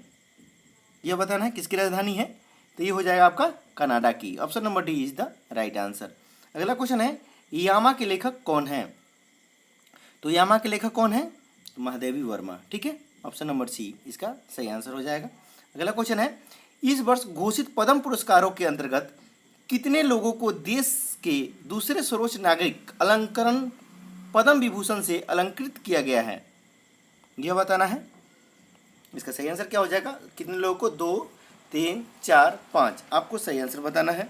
[SPEAKER 1] यह बताना है किसकी राजधानी है, तो ये हो जाएगा आपका कनाडा की, option number D is the right answer. अगला क्वेश्चन है यामा के लेखक कौन है, तो यामा के लेखक कौन है, महादेवी वर्मा, ठीक है, ऑप्शन नंबर सी इसका सही आंसर हो जाएगा। अगला क्वेश्चन है इस वर्ष घोषित पद्म पुरस्कारों के अंतर्गत कितने लोगों को देश के दूसरे सर्वोच्च नागरिक अलंकरण पद्म विभूषण से अलंकृत किया गया है, यह बताना है। इसका सही आंसर क्या हो जाएगा, कितने लोगों को, 2, 3, 4, 5, आपको सही आंसर बताना है।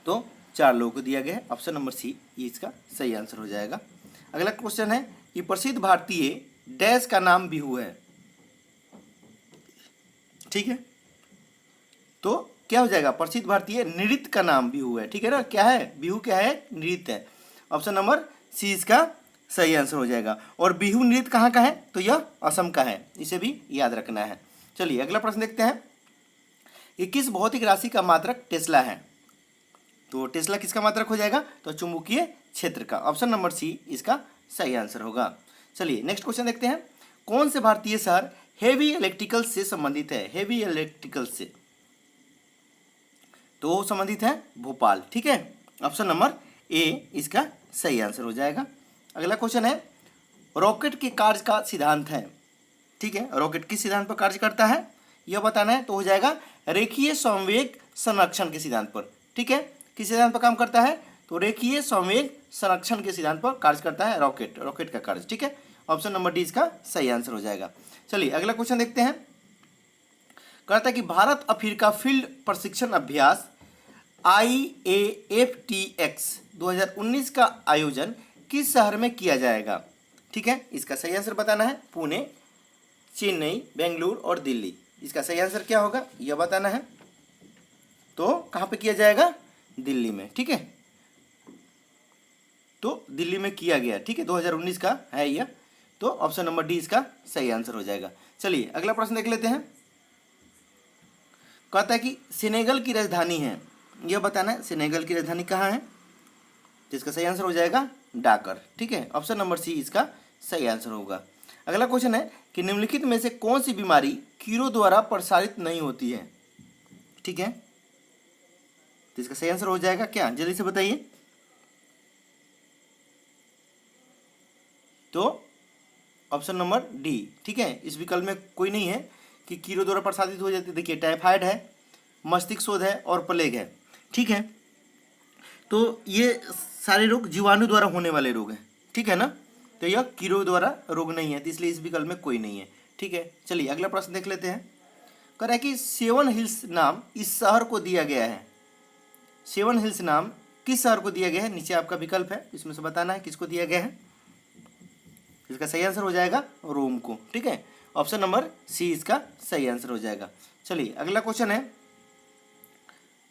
[SPEAKER 1] तो 4 लोगों को दिया गया है, ऑप्शन नंबर सी ये इसका सही आंसर हो जाएगा। अगला क्वेश्चन है कि प्रसिद्ध भारतीय डैश का नाम बिहू है, ठीक है, तो क्या हो जाएगा, प्रसिद्ध भारतीय नृत्य का नाम बिहू है, ठीक है ना, क्या है, बिहू क्या है, नृत्य है, ऑप्शन नंबर सी इसका सही आंसर हो जाएगा। और बिहू नृत्य कहाँ का है, तो यह असम का है, इसे भी याद रखना है। चलिए अगला प्रश्न देखते हैं कि किस भौतिक राशि का मात्रक टेस्ला है, तो टेस्ला किसका मात्रक हो जाएगा, तो चुंबकीय क्षेत्र का, ऑप्शन नंबर सी इसका सही आंसर होगा। चलिए नेक्स्ट क्वेश्चन देखते हैं। कौन से भारतीय शहर हेवी इलेक्ट्रिकल से संबंधित है, हेवी इलेक्ट्रिकल से, तो संबंधित है भोपाल, ठीक है, ऑप्शन नंबर ए इसका सही आंसर हो जाएगा। अगला क्वेश्चन है रॉकेट के कार्य का सिद्धांत है, ठीक है, रॉकेट किस सिद्धांत पर कार्य करता है, यह बताना है, तो हो जाएगा रेखीय संवेग संरक्षण के सिद्धांत पर। ठीक है, किस सिद्धांत पर काम करता है? तो रेखीय संवेग संरक्षण के सिद्धांत पर कार्य करता है रॉकेट का कार्य। ठीक है, ऑप्शन नंबर डी इसका सही आंसर हो जाएगा। चलिए अगला क्वेश्चन देखते हैं। कहता है कि भारत अफ्रीका फील्ड प्रशिक्षण अभ्यास IAFTX 2019 का आयोजन किस शहर में किया जाएगा? ठीक है, इसका सही आंसर बताना है। पुणे, चेन्नई, बेंगलुरु और दिल्ली। इसका सही आंसर क्या होगा यह बताना है। तो कहाँ पे किया जाएगा? दिल्ली में। ठीक है, तो दिल्ली में किया गया। ठीक है, 2019 का है यह। तो ऑप्शन नंबर डी इसका सही आंसर हो जाएगा। चलिए अगला प्रश्न देख लेते हैं। कहता है कि सेनेगल की राजधानी है, यह बताना है सेनेगल की राजधानी कहाँ है। जिसका सही आंसर हो जाएगा डाकर। ठीक है, ऑप्शन नंबर सी इसका सही आंसर होगा। अगला क्वेश्चन है कि निम्नलिखित में से कौन सी बीमारी कीड़ों द्वारा प्रसारित नहीं होती है? ठीक है, तो इसका सही आंसर हो जाएगा क्या? जल्दी से बताइए। तो ऑप्शन नंबर डी। ठीक है, इस विकल्प में कोई नहीं है कि कीड़ों द्वारा प्रसारित हो जाती है। देखिए, टाइफाइड है, मस्तिष्क शोथ है और प्लेग है। ठीक है, तो ये सारे रोग जीवाणु द्वारा होने वाले रोग हैं। ठीक है ना, तो यह कीड़ों द्वारा रोग नहीं है, तो इसलिए इस विकल्प में कोई नहीं है। ठीक है, चलिए अगला प्रश्न देख लेते हैं। कह रहा है कि सेवन हिल्स नाम इस शहर को दिया गया है। सेवन हिल्स नाम किस शहर को दिया गया है? नीचे आपका विकल्प है, इसमें से बताना है किसको दिया गया है। इसका सही आंसर हो जाएगा रोम को। ठीक है, ऑप्शन नंबर सी इसका सही आंसर हो जाएगा। चलिए अगला क्वेश्चन है।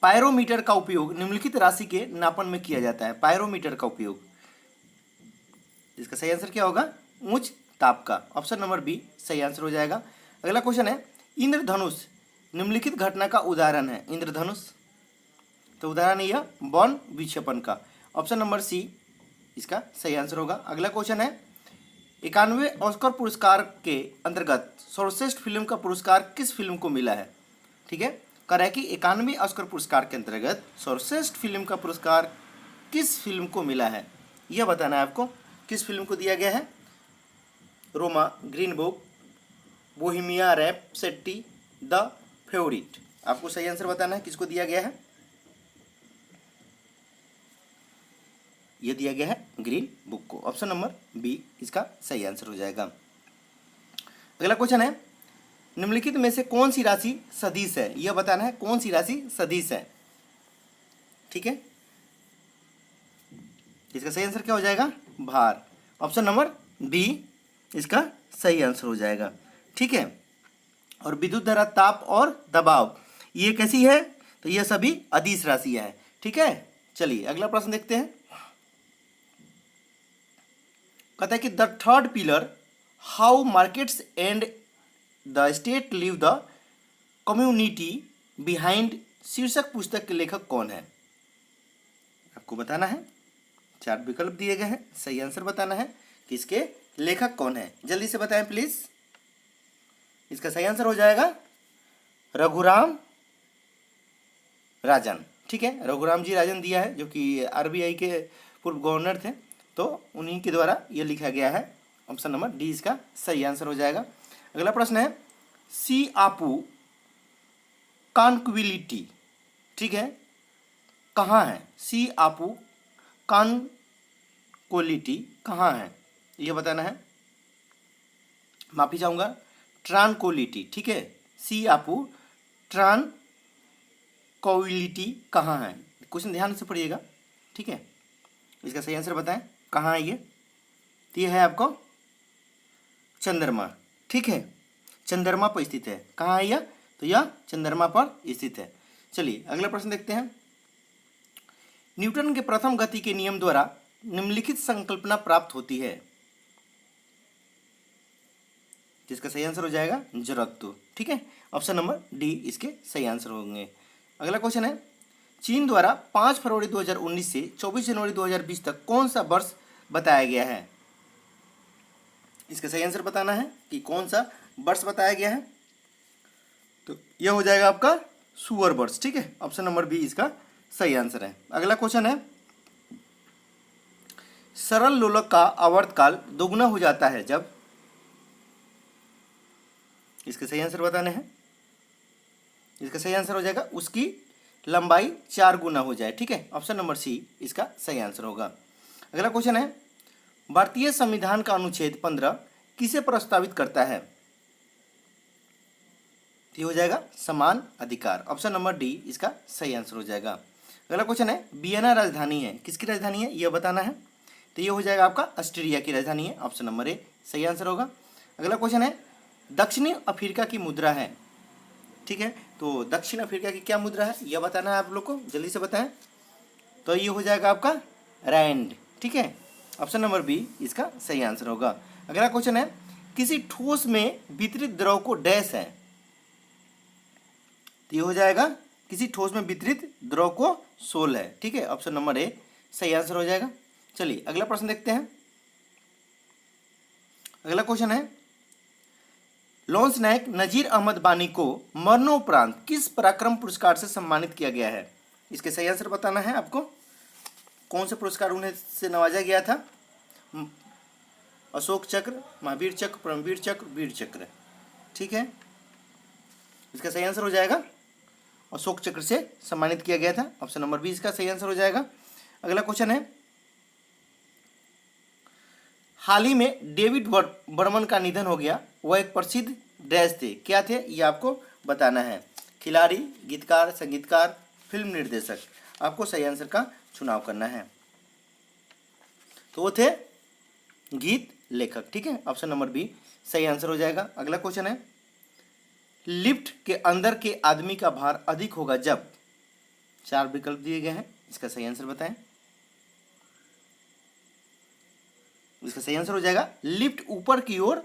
[SPEAKER 1] पायरोमीटर का उपयोग निम्नलिखित राशि के नापन में किया जाता है। पायरोमीटर का उपयोग, इसका सही आंसर क्या होगा? उच्च ताप का। ऑप्शन नंबर बी सही आंसर हो जाएगा। अगला क्वेश्चन है, इंद्रधनुष निम्नलिखित घटना का उदाहरण है। इंद्रधनुष, तो उदाहरण यह वन विक्षेपण का। ऑप्शन नंबर सी इसका सही आंसर होगा। अगला क्वेश्चन है, 91 ऑस्कर पुरस्कार के अंतर्गत सर्वश्रेष्ठ फिल्म का पुरस्कार किस फिल्म को मिला है? ठीक है, कह रहा है कि 91 ऑस्कर पुरस्कार के अंतर्गत सर्वश्रेष्ठ फिल्म का पुरस्कार किस फिल्म को मिला है, यह बताना है आपको। किस फिल्म को दिया गया है? Roma, green book, Bohemia rhapsody, the favourite. आपको सही आंसर बताना है किसको दिया गया है। यह दिया गया है ग्रीन बुक को। ऑप्शन नंबर बी इसका सही आंसर हो जाएगा। अगला क्वेश्चन है, निम्नलिखित में से कौन सी राशि सदिश है? यह बताना है कौन सी राशि सदिश है। ठीक है, इसका सही आंसर क्या हो जाएगा? भार। ऑप्शन नंबर बी इसका सही आंसर हो जाएगा। ठीक है, और विद्युत धारा, ताप और दबाव ये कैसी है? तो यह सभी अदिश राशियां हैं। ठीक है, चलिए अगला प्रश्न देखते हैं। कहता है कि the third pillar how markets and the state live the community behind शीर्षक पुस्तक के लेखक कौन है? आपको बताना है। 4 विकल्प दिए गए हैं, सही आंसर बताना है कि इसके लेखक कौन है। जल्दी से बताएं प्लीज। इसका सही आंसर हो जाएगा रघुराम राजन। ठीक है, रघुराम जी राजन दिया है, जो कि RBI के पूर्व गवर्नर थे, तो उन्हीं के द्वारा ये लिखा गया है। ऑप्शन नंबर डी इसका सही आंसर हो जाएगा। अगला प्रश्न है, सी आपू कॉन्क्विलिटी, ठीक है, कहाँ है? सी आपू कॉन्क्विलिटी कहाँ है, ये बताना है। माफी चाहूँगा, ट्रांक्विलिटी। ठीक है, सी आपू ट्रांक्विलिटी कहाँ है? क्वेश्चन ध्यान से पढ़िएगा। ठीक है, इसका सही आंसर बताएं कहाँ है ये। तो ये है आपको चंद्रमा। ठीक है, चंद्रमा पर स्थित है। कहाँ है यह? तो यह चंद्रमा पर स्थित है। चलिए अगला प्रश्न देखते हैं। न्यूटन के प्रथम गति के नियम द्वारा निम्नलिखित संकल्पना प्राप्त होती है, जिसका सही आंसर हो जाएगा जड़त्व। ठीक है, ऑप्शन नंबर डी इसके सही आंसर होंगे। अगला क्वेश्चन है, चीन द्वारा 5 फरवरी 2019 से 24 जनवरी 2020 तक कौन सा वर्ष बताया गया है? इसका सही आंसर बताना है कि कौन सा वर्ष बताया गया है। तो यह हो जाएगा आपका सुअर वर्ष। ठीक है, ऑप्शन नंबर बी इसका सही आंसर है। अगला क्वेश्चन है, सरल लोलक का आवर्तकाल दोगुना हो जाता है जब? इसका सही आंसर बताने हैं। इसका सही आंसर हो जाएगा उसकी लंबाई 4 गुना हो जाए। ठीक है, ऑप्शन नंबर सी इसका सही आंसर होगा। अगला क्वेश्चन है, भारतीय संविधान का अनुच्छेद 15 किसे प्रस्तावित करता है? ये हो जाएगा समान अधिकार। ऑप्शन नंबर डी इसका सही आंसर हो जाएगा। अगला क्वेश्चन है, वियना राजधानी है, किसकी राजधानी है यह बताना है। तो ये हो जाएगा आपका ऑस्ट्रिया की राजधानी है। ऑप्शन नंबर ए सही आंसर होगा। अगला क्वेश्चन है, दक्षिणी अफ्रीका की मुद्रा है। ठीक है, तो दक्षिण अफ्रीका की क्या मुद्रा है यह बताना है आप लोग को, जल्दी से बताएं। तो ये हो जाएगा आपका रैंड। ठीक है, ऑप्शन नंबर बी इसका सही आंसर होगा। अगला क्वेश्चन है, किसी ठोस में वितरित द्रव को डैश है। तो ये हो जाएगा किसी ठोस में वितरित द्रव को सोल है। ठीक है, ऑप्शन नंबर ए सही आंसर हो जाएगा। चलिए अगला प्रश्न देखते हैं। अगला क्वेश्चन है, लॉन्स नायक नजीर अहमद वानी को मरणोपरांत किस पराक्रम पुरस्कार से सम्मानित किया गया है? इसके सही आंसर बताना है आपको। कौन से पुरस्कार उन्हें से नवाजा गया था? अशोक चक्र, महावीर चक्र, परमवीर चक्र, वीर चक्र। ठीक है, इसका सही आंसर हो जाएगा अशोक चक्र से सम्मानित किया गया था। ऑप्शन नंबर बी इसका सही आंसर हो जाएगा। अगला क्वेश्चन है, हाल ही में डेविड बर्मन का निधन हो गया, वह एक प्रसिद्ध डैश थे, क्या थे ये आपको बताना है। खिलाड़ी, गीतकार, संगीतकार, फिल्म निर्देशक। आपको सही आंसर का चुनाव करना है। तो वो थे गीत लेखक। ठीक है, ऑप्शन नंबर बी सही आंसर हो जाएगा। अगला क्वेश्चन है, लिफ्ट के अंदर के आदमी का भार अधिक होगा जब। 4 विकल्प दिए गए हैं, इसका सही आंसर बताएं। इसका सही आंसर हो जाएगा लिफ्ट ऊपर की ओर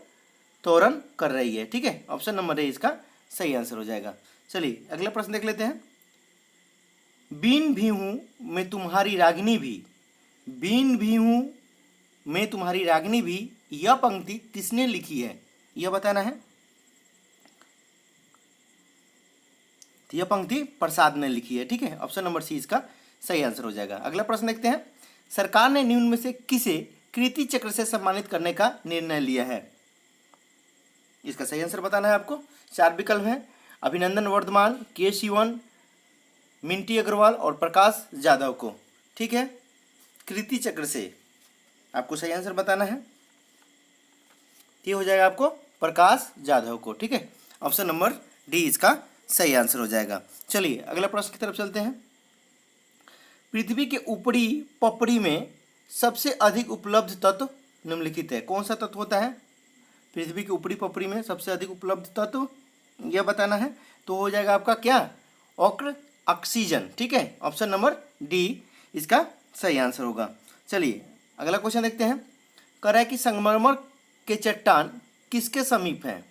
[SPEAKER 1] त्वरण कर रही है। ठीक है, ऑप्शन नंबर ए इसका सही आंसर हो जाएगा। चलिए अगला प्रश्न देख लेते हैं। बीन भी हूं मैं तुम्हारी रागिनी भी, बीन भी हूं मैं तुम्हारी रागिनी भी, यह पंक्ति किसने लिखी है यह बताना है। तो यह पंक्ति प्रसाद ने लिखी है। ठीक है, ऑप्शन नंबर सी इसका सही आंसर हो जाएगा। अगला प्रश्न देखते हैं, सरकार ने निम्न में से किसे कीर्ति चक्र से सम्मानित करने का निर्णय लिया है? इसका सही आंसर बताना है आपको। 4 विकल्प हैं, अभिनंदन वर्धमान, के शिवन, मिंटी अग्रवाल और प्रकाश जाधव को। ठीक है, कीर्ति चक्र से आपको सही आंसर बताना है। ये हो जाएगा आपको प्रकाश जाधव को। ठीक है, ऑप्शन नंबर डी इसका सही आंसर हो जाएगा। चलिए अगला प्रश्न की तरफ चलते हैं। पृथ्वी के ऊपरी पपड़ी में सबसे अधिक उपलब्ध तत्व निम्नलिखित है, कौन सा तत्व होता है? पृथ्वी की ऊपरी पपड़ी में सबसे अधिक उपलब्ध तत्व यह बताना है। तो हो जाएगा आपका क्या? ऑक्सीजन। ठीक है, ऑप्शन नंबर डी इसका सही आंसर होगा। चलिए अगला क्वेश्चन देखते हैं। कह रहा है कि संगमरमर के चट्टान किसके समीप है?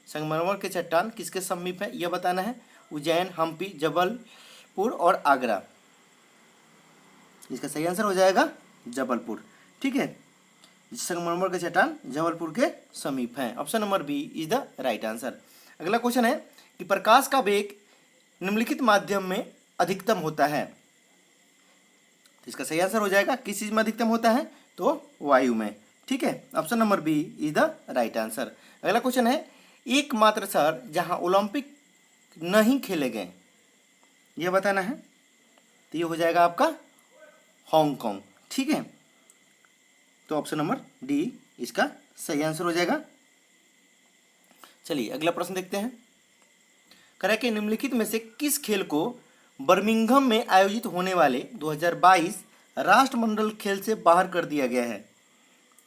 [SPEAKER 1] संगमरमर के चट्टान किसके समीप है यह बताना है। उज्जैन, हम्पी, जबलपुर और आगरा। इसका सही आंसर हो जाएगा जबलपुर। ठीक है, संगमरमर के चट्टान जबलपुर के समीप है। Option number B is the right answer. अगला क्वेश्चन है कि प्रकाश का वेग निम्नलिखित माध्यम में अधिकतम होता है। इसका सही आंसर हो जाएगा किस चीज में अधिकतम होता है? तो वायु में। ठीक है, option number B is the right answer. अगला क्वेश्चन है, एकमात्र शहर जहां ओलंपिक नहीं खेले गए यह बताना है। तो ये हो जाएगा आपका हांगकांग। ठीक है, तो ऑप्शन नंबर डी इसका सही आंसर हो जाएगा। चलिए अगला प्रश्न देखते हैं। कह रहा है कि निम्नलिखित में से किस खेल को बर्मिंघम में आयोजित होने वाले 2022 राष्ट्रमंडल खेल से बाहर कर दिया गया है?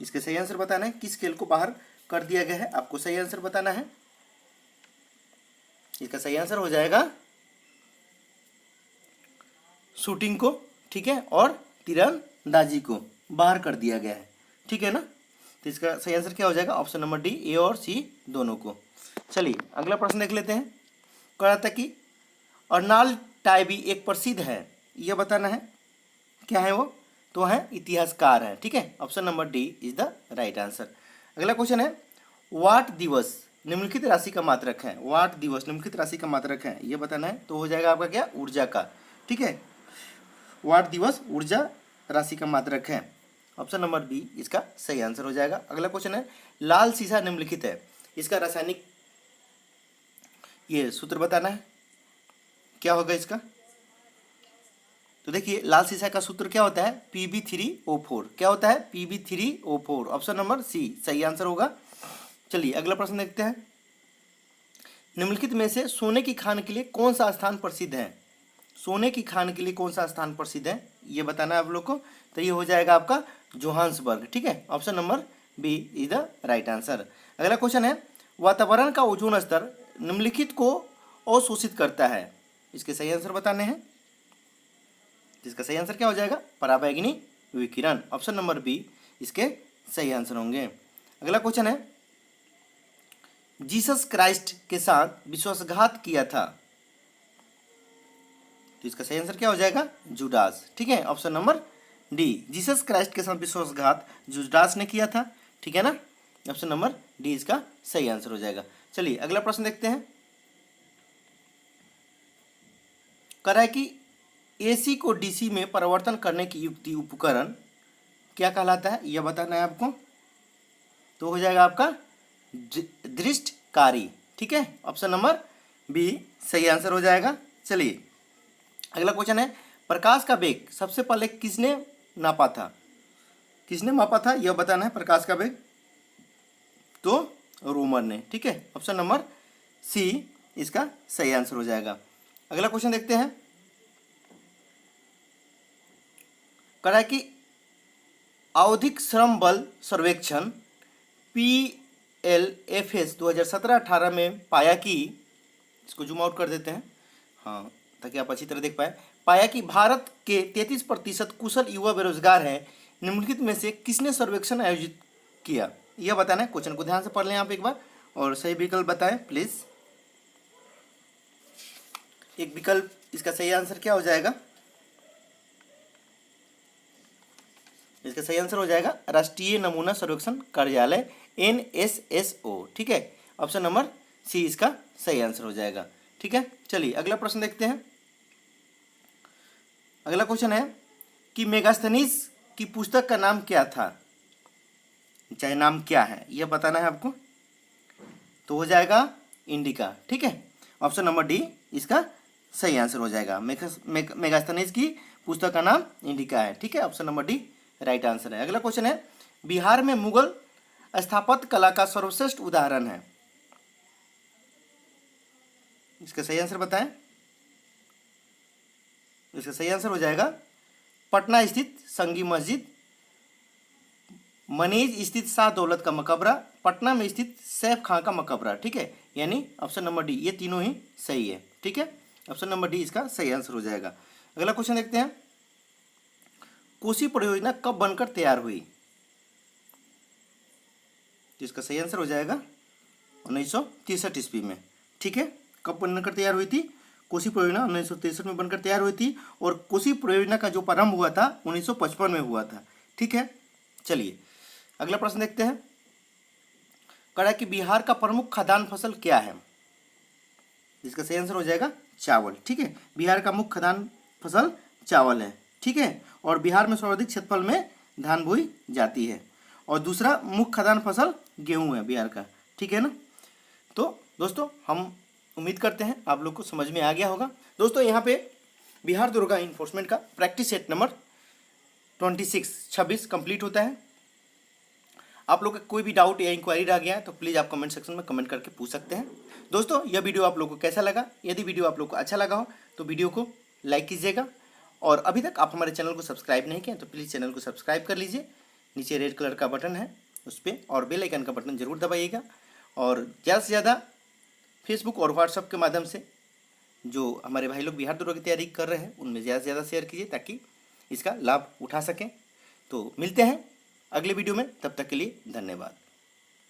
[SPEAKER 1] इसके सही आंसर बताना है। किस खेल को बाहर कर दिया गया है आपको सही आंसर बताना है। इसका सही आंसर हो जाएगा शूटिंग को। ठीक है, और तीरंदाजी को बाहर कर दिया गया है। ठीक है ना, तो इसका सही आंसर क्या हो जाएगा? ऑप्शन नंबर डी, ए और सी दोनों को। चलिए अगला प्रश्न देख लेते हैं। कह रहा था कि अर्नाल्ड टाइबी एक प्रसिद्ध है, यह बताना है क्या है वो? तो है इतिहासकार है। ठीक है, option number D is the right answer. अगला क्वेश्चन है, वाट दिवस निम्नलिखित राशि का मात्रक है। वाट दिवस निम्नलिखित राशि का मात्रक है यह बताना है। तो हो जाएगा आपका क्या? ऊर्जा का। ठीक है, वाट दिवस ऊर्जा राशि का मात्रक है। ऑप्शन नंबर बी इसका सही आंसर हो जाएगा। अगला क्वेश्चन है, लाल सीसा निम्नलिखित है, इसका रासायनिक ये सूत्र बताना है। क्या होगा इसका? तो देखिए लाल सीसा का सूत्र क्या होता है, Pb3O4। क्या होता है, Pb3O4। ऑप्शन नंबर सी सही आंसर होगा। चलिए अगला प्रश्न देखते हैं। निम्नलिखित में से सोने की खान के लिए कौन सा स्थान प्रसिद्ध है? सोने की खान के लिए कौन सा स्थान प्रसिद्ध है, ये बताना है आप लोग को। तो ये हो जाएगा आपका जोहान्सबर्ग। ठीक है, option number B is the right answer. अगला क्वेश्चन है, वातावरण का ओजोन स्तर निम्नलिखित को अवशोषित करता है। इसके सही आंसर बताने हैं। जिसका सही आंसर क्या हो जाएगा, पराबैंगनी विकिरण। ऑप्शन नंबर बी इसके सही आंसर होंगे। अगला क्वेश्चन है, जीसस क्राइस्ट के साथ विश्वासघात किया था। तो इसका सही आंसर क्या हो जाएगा, जुडास। ठीक है, option number D, Jesus Christ के साथ विश्वासघात जुडास ने किया था। ठीक है ना, ऑप्शन नंबर डी इसका सही आंसर हो जाएगा। चलिए अगला प्रश्न देखते हैं। कह रहा है कि एसी को डीसी में परिवर्तन करने की युक्ति उपकरण क्या कहलाता है, यह बताना है आपको। तो हो जाएगा आपका दृष्टकारी। ठीक है, ऑप्शन नंबर बी सही आंसर हो जाएगा। चलिए अगला क्वेश्चन है, प्रकाश का वेग सबसे पहले किसने नापा था? किसने मापा था यह बताना है प्रकाश का वेग। तो रोमर ने। ठीक है, ऑप्शन नंबर सी इसका सही आंसर हो जाएगा। अगला क्वेश्चन देखते हैं। कह रहा है कि आवधिक श्रम बल सर्वेक्षण PLFS 2017-18 में पाया कि, इसको जूम आउट कर देते हैं हाँ ताकि आप अच्छी तरह देख पाए, पाया कि भारत के 33% कुशल युवा बेरोजगार हैं। निम्नलिखित में से किसने सर्वेक्षण आयोजित किया, यह बताना है। क्वेश्चन को ध्यान से पढ़ लें आप एक बार और सही विकल्प बताएं प्लीज। एक विकल्प इसका सही आंसर क्या हो जाएगा, इसका सही आंसर हो जाएगा राष्ट्रीय नमूना सर्वेक्षण कार्यालय NSSO। ठीक है, ऑप्शन नंबर सी इसका सही आंसर हो जाएगा। ठीक है, चलिए अगला प्रश्न देखते हैं। अगला क्वेश्चन है कि मेगास्थनीज की पुस्तक का नाम क्या था, चाहे नाम क्या है यह बताना है आपको। तो हो जाएगा इंडिका। ठीक है, ऑप्शन नंबर डी इसका सही आंसर हो जाएगा। मेगास्थनीज की पुस्तक का नाम इंडिका है। ठीक है, option number D right answer है। अगला क्वेश्चन है, बिहार में मुगल स्थापत्य कला का सर्वश्रेष्ठ उदाहरण है। इसका सही आंसर बताएं। इसका सही आंसर हो जाएगा पटना स्थित संगी मस्जिद, मनेज स्थित शाह दौलत का मकबरा, पटना में स्थित सैफ खां का मकबरा। ठीक है, यानी ऑप्शन नंबर डी, ये तीनों ही सही है। ठीक है, ऑप्शन नंबर डी इसका सही आंसर हो जाएगा। अगला क्वेश्चन देखते हैं, कोसी परियोजना कब बनकर तैयार हुई? इसका सही आंसर हो जाएगा 1963 ईस्वी में। ठीक है, कब बनकर तैयार हुई थी? कोसी परियोजना 1963 में बनकर तैयार हुई थी और कोसी परियोजना का जो प्रारंभ हुआ था 1955 में हुआ था। ठीक है, चलिए अगला प्रश्न देखते हैं। कहा कि बिहार का प्रमुख खाद्यान्न फसल क्या है? जिसका सही आंसर हो जाएगा चावल। ठीक है, बिहार का मुख्य खाद्यान्न फसल चावल है। ठीक है, और बिहार में सर्वाधिक क्षेत्रफल में धान बोई जाती है और दूसरा मुख्य खाद्यान्न फसल गेहूं है बिहार का। ठीक है ना, तो दोस्तों हम उम्मीद करते हैं आप लोग को समझ में आ गया होगा। दोस्तों यहाँ पे बिहार दरोगा इन्फोर्समेंट का प्रैक्टिस सेट नंबर 26 कंप्लीट होता है। आप लोग का कोई भी डाउट या इंक्वायरी रह गया है तो प्लीज़ आप कमेंट सेक्शन में कमेंट करके पूछ सकते हैं। दोस्तों यह वीडियो आप लोग को कैसा लगा? यदि वीडियो आप लोग को अच्छा लगा हो तो वीडियो को लाइक कीजिएगा और अभी तक आप हमारे चैनल को सब्सक्राइब नहीं किए तो प्लीज़ चैनल को सब्सक्राइब कर लीजिए। नीचे रेड कलर का बटन है उस पर और बेल आइकन का बटन जरूर दबाइएगा और ज़्यादा से ज़्यादा फेसबुक और व्हाट्सएप के माध्यम से जो हमारे भाई लोग बिहार दरोगा की तैयारी कर रहे हैं उनमें ज़्यादा से ज़्यादा शेयर कीजिए ताकि इसका लाभ उठा सकें। तो मिलते हैं अगले वीडियो में, तब तक के लिए धन्यवाद।